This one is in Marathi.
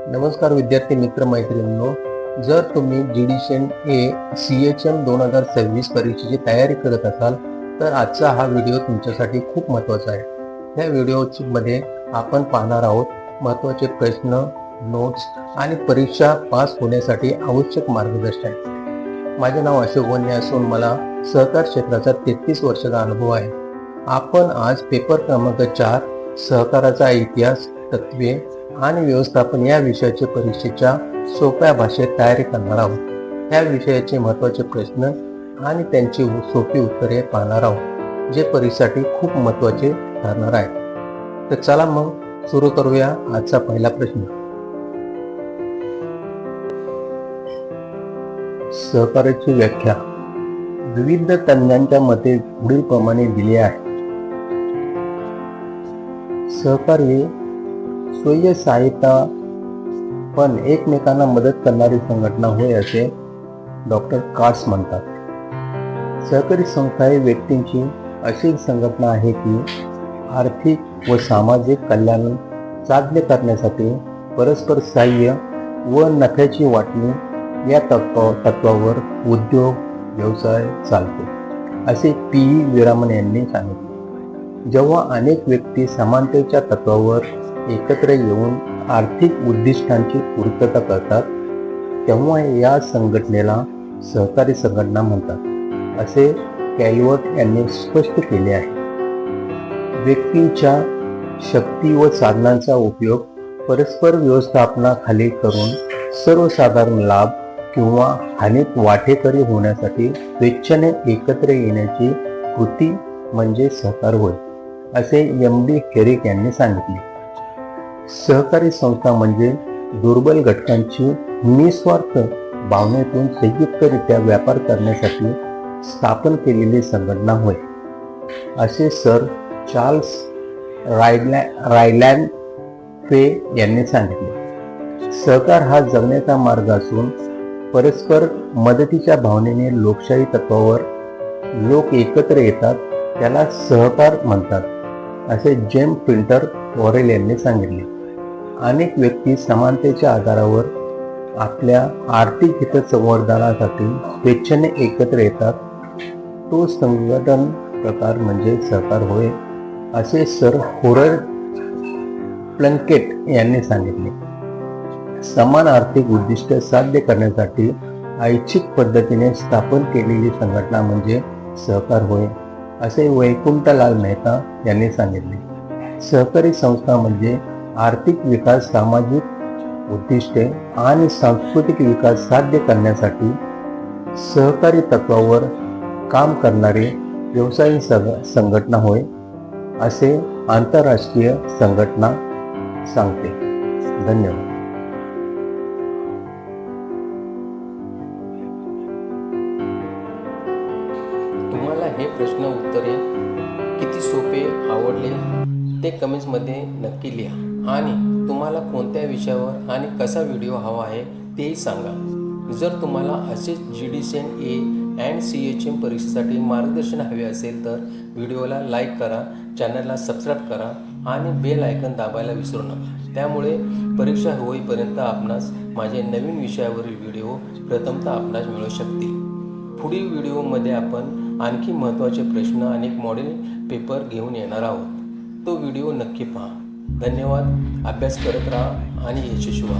नमस्कार विद्यार्थी मित्र मैत्रिणींनो, जर तुम्ही जीडीशन ए CHM 2026 परीक्षेची तयारी करत असाल तर आजचा हा व्हिडिओ तुमच्यासाठी खूप महत्त्वाचा आहे। या व्हिडिओमध्ये आपण पाहणार आहोत महत्त्वाचे प्रश्न, नोट्स आणि परीक्षा पास होण्यासाठी आवश्यक मार्गदर्शन। माझे नाव अशोक वन्य असून मला सहकार क्षेत्राचा 33 वर्षाचा अनुभव आहे। आपण आज पेपर क्रमांक 4 सहकाराचा इतिहास, तत्वे आणि व्यवस्थापन या विषयाच्या परीक्षेच्या सोप्या भाषेत तयारी करणार आहोत। या विषयाचे महत्त्वाचे प्रश्न आणि त्यांची सोपी उत्तरे पाहणार आहोत, जे परीक्षेसाठी खूप महत्त्वाचे ठरणार आहे। तर चला मग सुरू करूया आजचा पहिला प्रश्न। सहकाराची व्याख्या विविध तज्ञांच्या मते पुढील प्रमाणे दिली आहे। सहकार हे स्वयं सहायता पण एकमेकांना मदत करणारी संघटना होय, असे डॉक्टर काट्स म्हणतात। सहकारी संस्था ही व्यक्तींची अशी संघटना आहे की आर्थिक व सामाजिक कल्याण साध्य करण्यासाठी परस्पर सहाय्य व नफ्याची वाटणी या तत्वावर उद्योग व्यवसाय चालतो, असे पी विरामन यांनी सांगितले। जेव्हा अनेक व्यक्ती समानतेच्या तत्वावर एकत्र येऊन आर्थिक उद्दिष्टांची पूर्तता करतात, तेव्हा या संघटनेला सहकारी संघटना म्हणतात, असे कॅल्वर्ट यांनी स्पष्ट केले आहे। व्यक्तींच्या शक्ती व साधनांचा उपयोग परस्पर व्यवस्थापनाखाली करून सर्वसाधारण लाभ किंवा हानीत वाटेकरी होण्यासाठी स्वेच्छेने एकत्र येण्याची कृती म्हणजे सहकार होय, असे MD हेरिक यांनी सांगितले। सहकारी संस्था म्हणजे दुर्बल घटकांची निस्वार्थ भावनेतून संयुक्तरित्या व्यापार करण्यासाठी स्थापन केलेली संघटना होय, असे सर चार्ल्स रायलँड फे यांनी सांगितले। सहकार हा जगण्याचा मार्ग असून परस्पर मदतीच्या भावनेने लोकशाही तत्वावर लोक एकत्र येतात, त्याला सहकार म्हणतात, असे जेम्स फिल्टर वॉरेल यांनी सांगितले। अनेक व्यक्ती समानतेच्या आधारावर आपल्या आर्थिक हितसंवर्धनासाठी स्वेच्छेने एकत्र येतात, तो संघटन प्रकार म्हणजे सहकार होय, असे सर हॉवर्ड प्लंकेट यांनी सांगितले। समान आर्थिक उद्दिष्ट साध्य करण्यासाठी ऐच्छिक पद्धतीने स्थापन केलेली संघटना म्हणजे सहकार होय, असे वैकुंठलाल मेहता यांनी सांगितले। सहकारी संस्था म्हणजे आर्थिक विकास, सामाजिक उद्दिष्टे आणि सांस्कृतिक विकास साध्य करण्यासाठी सहकारी तत्वावर काम करणारी व्यावसायिक संघटना होय, असे आंतरराष्ट्रीय संघटना सांगते। धन्यवाद। तुम्हाला हे प्रश्न उत्तरे किती सोपे आवडले ते कमेंट्समध्ये नक्की लिहा आणि तुम्हाला कोणत्या विषयावर आणि कसा व्हिडिओ हवा आहे तेही सांगा। जर तुम्हाला असेच जीडीशन ए अँड CHM परीक्षेसाठी मार्गदर्शन हवे असेल तर व्हिडिओला लाईक करा, चॅनलला सबस्क्राईब करा आणि बेल आयकॉन दाबायला विसरू नका। त्यामुळे परीक्षा होईपर्यंत आपणास माझे नवीन विषयावरील व्हिडिओ प्रथमतः आपणास मिळू शकतील। पुढील व्हिडिओमध्ये आपण आणखी महत्त्वाचे प्रश्न आणि एक मॉडेल पेपर घेऊन येणार आहोत। तो व्हिडिओ नक्की पहा। धन्यवाद। अभ्यास करत राहा आणि यशस्वी व्हा।